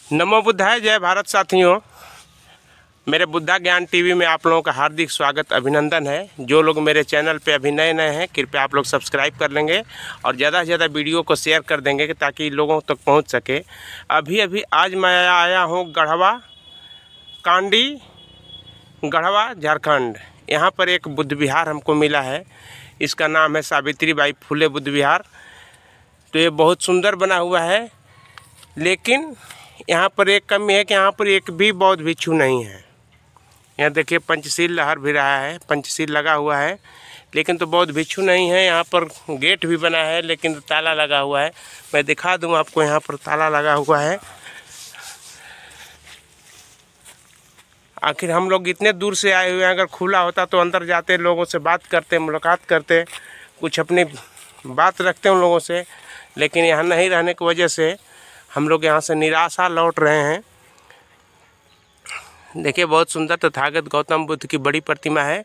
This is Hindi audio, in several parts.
नमो बुद्धाय, जय भारत साथियों। मेरे बुद्धा ज्ञान टीवी में आप लोगों का हार्दिक स्वागत अभिनंदन है। जो लोग मेरे चैनल पे अभी नए हैं कृपया आप लोग सब्सक्राइब कर लेंगे और ज़्यादा से ज़्यादा वीडियो को शेयर कर देंगे ताकि लोगों तक पहुंच सके। अभी आज मैं आया हूं गढ़वा कांडी, गढ़वा झारखंड। यहाँ पर एक बुद्ध विहार हमको मिला है। इसका नाम है सावित्रीबाई फुले बुद्ध विहार। तो ये बहुत सुंदर बना हुआ है, लेकिन यहाँ पर एक कमी है कि यहाँ पर एक भी बौद्ध भिक्षु नहीं है। यहाँ देखिए पंचशील लहर भी रहा है, पंचशील लगा हुआ है, लेकिन तो बौद्ध भिक्षु नहीं है। यहाँ पर गेट भी बना है लेकिन ताला लगा हुआ है। मैं दिखा दूँ आपको, यहाँ पर ताला लगा हुआ है। आखिर हम लोग इतने दूर से आए हुए हैं, अगर खुला होता तो अंदर जाते, लोगों से बात करते, मुलाकात करते, कुछ अपनी बात रखते उन लोगों से, लेकिन यहाँ नहीं रहने की वजह से हम लोग यहाँ से निराशा लौट रहे हैं। देखिए बहुत सुंदर तथागत गौतम बुद्ध की बड़ी प्रतिमा है।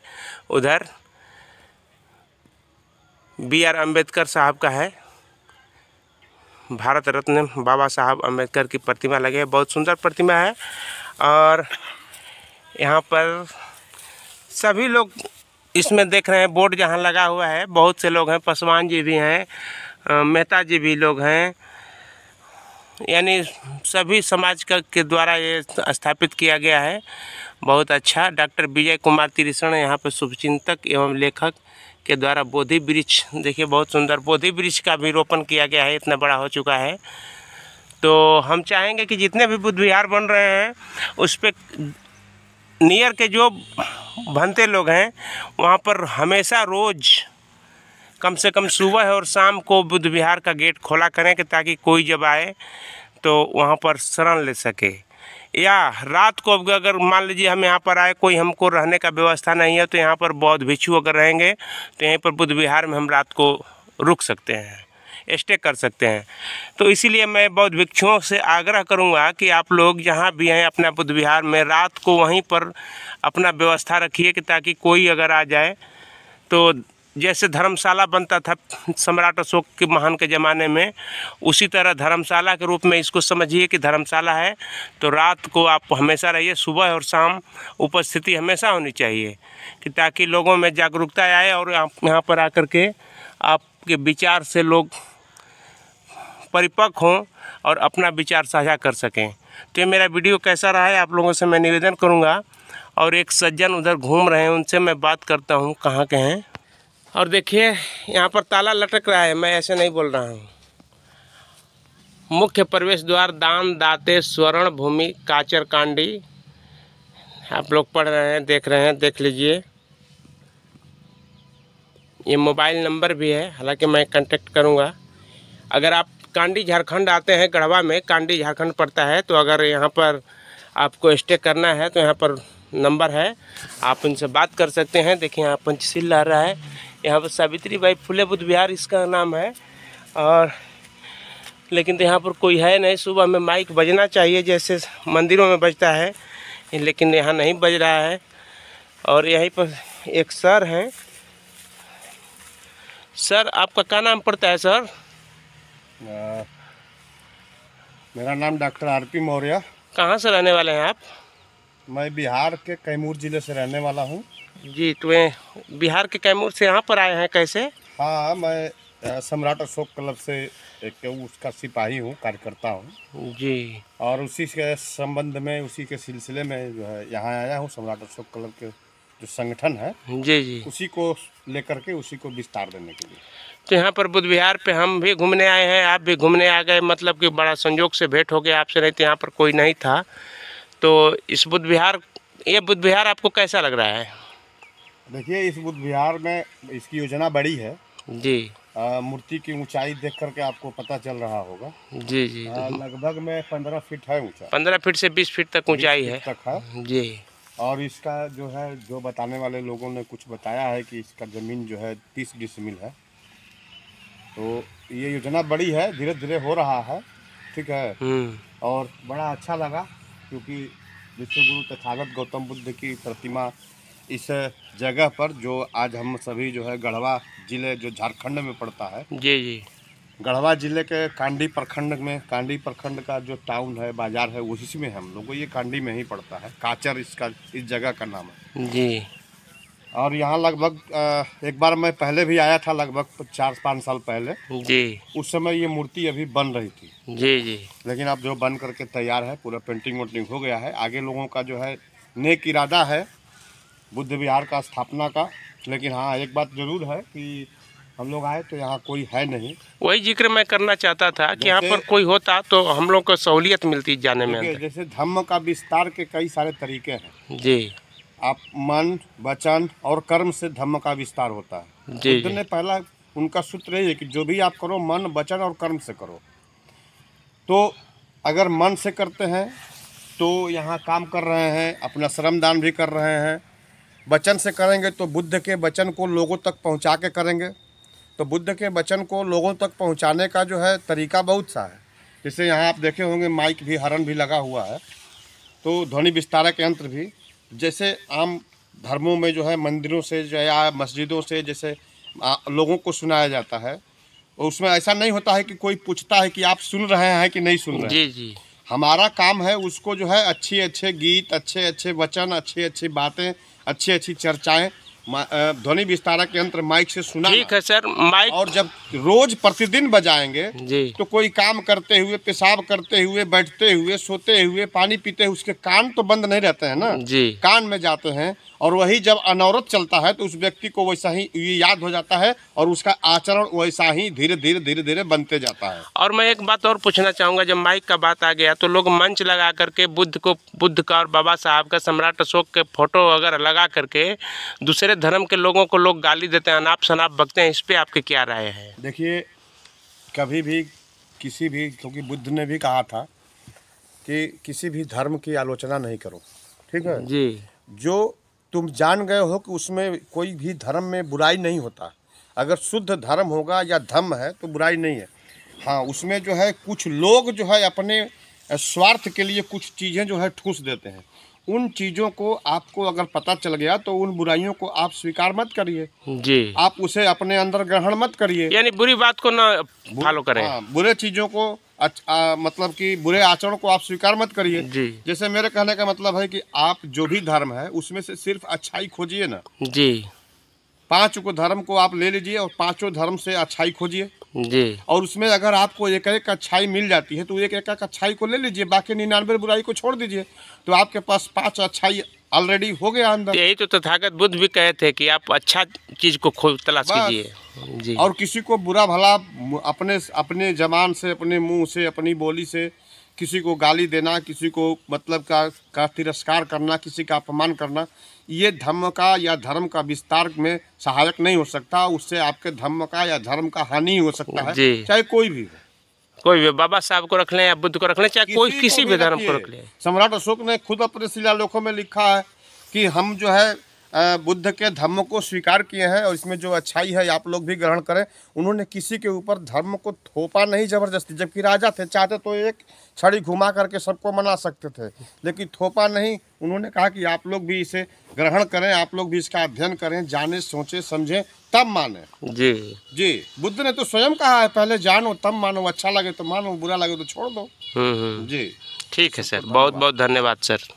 उधर B.R. अम्बेडकर साहब का है, भारत रत्न बाबा साहब अम्बेडकर की प्रतिमा लगी है। बहुत सुंदर प्रतिमा है। और यहाँ पर सभी लोग इसमें देख रहे हैं, बोर्ड जहाँ लगा हुआ है, बहुत से लोग हैं। पासवान जी भी हैं, मेहता जी भी लोग हैं, यानी सभी समाज के द्वारा ये स्थापित किया गया है। बहुत अच्छा। डॉक्टर विजय कुमार तिरिसण यहाँ पर शुभचिंतक एवं लेखक के द्वारा बोधि वृक्ष, देखिए बहुत सुंदर बोधि वृक्ष का भी रोपण किया गया है, इतना बड़ा हो चुका है। तो हम चाहेंगे कि जितने भी बुद्ध विहार बन रहे हैं उस पर नियर के जो भंते लोग हैं वहाँ पर हमेशा रोज़ कम से कम सुबह और शाम को बुद्ध विहार का गेट खोला करें कि ताकि कोई जब आए तो वहाँ पर शरण ले सके। या रात को अगर मान लीजिए हम यहाँ पर आए, कोई हमको रहने का व्यवस्था नहीं है, तो यहाँ पर बौद्ध भिक्षु अगर रहेंगे तो यहीं पर बुद्ध विहार में हम रात को रुक सकते हैं, स्टे कर सकते हैं। तो इसीलिए मैं बौद्ध भिक्षुओं से आग्रह करूँगा कि आप लोग जहाँ भी हैं अपना बुद्ध विहार में रात को वहीं पर अपना व्यवस्था रखिए कि ताकि कोई अगर आ जाए तो जैसे धर्मशाला बनता था सम्राट अशोक के महान के ज़माने में, उसी तरह धर्मशाला के रूप में इसको समझिए कि धर्मशाला है। तो रात को आप हमेशा रहिए, सुबह और शाम उपस्थिति हमेशा होनी चाहिए कि ताकि लोगों में जागरूकता आए और यहाँ पर आकर के आपके विचार से लोग परिपक्व हों और अपना विचार साझा कर सकें। तो ये मेरा वीडियो कैसा रहा है आप लोगों से मैं निवेदन करूँगा। और एक सज्जन उधर घूम रहे हैं, उनसे मैं बात करता हूँ कहाँ के हैं। और देखिए यहाँ पर ताला लटक रहा है, मैं ऐसे नहीं बोल रहा हूँ। मुख्य प्रवेश द्वार दान दाते स्वर्ण भूमि काचर कांडी, आप लोग पढ़ रहे हैं, देख रहे हैं, देख लीजिए। ये मोबाइल नंबर भी है, हालांकि मैं कांटेक्ट करूँगा। अगर आप कांडी झारखंड आते हैं, गढ़वा में कांडी झारखंड पड़ता है, तो अगर यहाँ पर आपको स्टे करना है तो यहाँ पर नंबर है, आप उनसे बात कर सकते हैं। देखिए यहाँ पंचशील लहर रहा है। यहाँ पर सावित्रीबाई फुले बुद्ध विहार इसका नाम है। और लेकिन तो यहाँ पर कोई है नहीं। सुबह में माइक बजना चाहिए जैसे मंदिरों में बजता है, लेकिन यहाँ नहीं बज रहा है। और यहीं पर एक सर हैं। सर आपका क्या नाम पड़ता है सर? मेरा नाम डॉक्टर R.P. मौर्य। कहाँ से रहने वाले हैं आप? मैं बिहार के कैमूर ज़िले से रहने वाला हूँ। जी, तो बिहार के कैमूर से यहाँ पर आए हैं कैसे? हाँ, मैं सम्राट अशोक क्लब से एक उसका सिपाही हूँ, कार्यकर्ता हूँ जी। और उसी के संबंध में, उसी के सिलसिले में जो है यहाँ आया हूँ। सम्राट अशोक क्लब के जो संगठन है जी जी, उसी को लेकर के उसी को विस्तार देने के लिए। तो यहाँ पर बुद्ध विहार पे हम भी घूमने आए हैं, आप भी घूमने आ गए, मतलब कि बड़ा संयोग से भेंट हो गया आपसे, नहीं तो यहाँ पर कोई नहीं था। तो इस बुद्ध विहार, ये बुद्ध विहार आपको कैसा लग रहा है? देखिए इस बुद्ध विहार में इसकी योजना बड़ी है जी। मूर्ति की ऊंचाई देख करके आपको पता चल रहा होगा। जी जी, लगभग में 15 फीट है ऊंचा। 15 फीट से 20 फीट तक ऊंचाई है जी। और इसका जो है, जो बताने वाले लोगों ने कुछ बताया है कि इसका ज़मीन जो है 30 डिसमिल है। तो ये योजना बड़ी है, धीरे धीरे हो रहा है, ठीक है। और बड़ा अच्छा लगा क्योंकि विश्व गुरु तथागत गौतम बुद्ध की प्रतिमा इस जगह पर, जो आज हम सभी जो है गढ़वा जिले जो झारखंड में पड़ता है, जी जी, गढ़वा जिले के कांडी प्रखंड में, कांडी प्रखंड का जो टाउन है, बाजार है, उसी में हम लोग को, ये कांडी में ही पड़ता है। काचर इसका, इस जगह का नाम है जी। और यहाँ लगभग एक बार मैं पहले भी आया था, लगभग 4-5 साल पहले जी। उस समय ये मूर्ति अभी बन रही थी जी जी। लेकिन अब जो बन करके तैयार है, पूरा पेंटिंग वेंटिंग हो गया है। आगे लोगों का जो है नेक इरादा है बुद्ध विहार का स्थापना का। लेकिन हाँ, एक बात जरूर है कि हम लोग आए तो यहाँ कोई है नहीं। वही जिक्र मैं करना चाहता था कि यहाँ पर कोई होता तो हम लोग को सहूलियत मिलती जाने में। जैसे धम्म का विस्तार के कई सारे तरीके हैं जी। आप मन, वचन और कर्म से धम्म का विस्तार होता है। जी बुद्ध ने पहला उनका सूत्र है कि जो भी आप करो मन, वचन और कर्म से करो। तो अगर मन से करते हैं तो यहाँ काम कर रहे हैं, अपना श्रम दान भी कर रहे हैं। वचन से करेंगे तो बुद्ध के वचन को लोगों तक पहुँचा के करेंगे। तो बुद्ध के वचन को लोगों तक पहुँचाने का जो है तरीका बहुत सा है। जैसे यहाँ आप देखे होंगे माइक भी, हॉर्न भी लगा हुआ है, तो ध्वनि विस्तारक यंत्र भी। जैसे आम धर्मों में जो है मंदिरों से जो है या मस्जिदों से जैसे लोगों को सुनाया जाता है, उसमें ऐसा नहीं होता है कि कोई पूछता है कि आप सुन रहे हैं कि नहीं सुन रहे हैं। जी जी। हमारा काम है उसको जो है अच्छे गीत, अच्छे वचन, अच्छी बातें, अच्छी चर्चाएं ध्वनि विस्तारक यंत्र माइक से सुना। ठीक है सर। माइक और जब रोज प्रतिदिन बजाएंगे जी, तो कोई काम करते हुए, पेशाब करते हुए, बैठते हुए, सोते हुए, पानी पीते हुए उसके कान तो बंद नहीं रहते हैं ना जी। कान में जाते हैं। और वही जब अनवरत चलता है तो उस व्यक्ति को वैसा ही ये याद हो जाता है और उसका आचरण वैसा ही धीरे धीरे बनते जाता है। और मैं एक बात और पूछना चाहूँगा, जब माइक का बात आ गया तो लोग मंच लगा करके बुद्ध का और बाबा साहब का, सम्राट अशोक के फोटो वगैरह लगा करके दूसरे धर्म के लोगों को लोग गाली देते हैं, अनाप शनाप बकते हैं। इस पर आपकी क्या राय है? देखिए, कभी भी किसी भी, क्योंकि बुद्ध ने भी कहा था कि किसी भी धर्म की आलोचना नहीं करो, ठीक है जी। जो तुम जान गए हो कि उसमें कोई भी धर्म में बुराई नहीं होता। अगर शुद्ध धर्म होगा या धम्म है तो बुराई नहीं है। हाँ, उसमें जो है कुछ लोग जो है अपने स्वार्थ के लिए कुछ चीज़ें जो है ठूस देते हैं। उन चीज़ों को आपको अगर पता चल गया तो उन बुराइयों को आप स्वीकार मत करिए जी। आप उसे अपने अंदर ग्रहण मत करिए, यानी बुरी बात को ना फॉलो करें। हाँ, बुरे चीज़ों को मतलब कि बुरे आचरण को आप स्वीकार मत करिए। जैसे मेरे कहने का मतलब है कि आप जो भी धर्म है उसमें से सिर्फ अच्छाई खोजिए ना जी। 5 को धर्म को आप ले लीजिए और 5 धर्म से अच्छाई खोजिए जी। और उसमें अगर आपको एक अच्छाई मिल जाती है तो एक अच्छाई को ले लीजिए, बाकी 99 बुराई को छोड़ दीजिए, तो आपके पास 5 अच्छाई ऑलरेडी हो गया अंदर। यही तो तथागत बुद्ध भी कहे थे कि आप अच्छा चीज को खोज तलाश कीजिए। जी। और किसी को बुरा भला अपने जबान से, अपने मुंह से, अपनी बोली से किसी को गाली देना, किसी को मतलब का तिरस्कार करना, किसी का अपमान करना, ये धम्म का या धर्म का विस्तार में सहायक नहीं हो सकता। उससे आपके धम्म का या धर्म का हानि हो सकता है, चाहे कोई भी हो। कोई भी, बाबा साहब को रख लें या बुद्ध को रख लें, चाहे कोई किसी भी धर्म को रख लें। सम्राट अशोक ने खुद अपने शिलालेखों में लिखा है कि हम जो है बुद्ध के धर्म को स्वीकार किए हैं और इसमें जो अच्छाई है आप लोग भी ग्रहण करें। उन्होंने किसी के ऊपर धर्म को थोपा नहीं जबरदस्ती, जबकि राजा थे, चाहते तो एक छड़ी घुमा करके सबको मना सकते थे, लेकिन थोपा नहीं। उन्होंने कहा कि आप लोग भी इसे ग्रहण करें, आप लोग भी इसका अध्ययन करें, जाने, सोचें, समझें, तब माने। जी जी, बुद्ध ने तो स्वयं कहा है पहले जानो तब मानो, अच्छा लगे तो मानो, बुरा लगे तो छोड़ दो। जी। जी, ठीक है सर, बहुत बहुत धन्यवाद सर।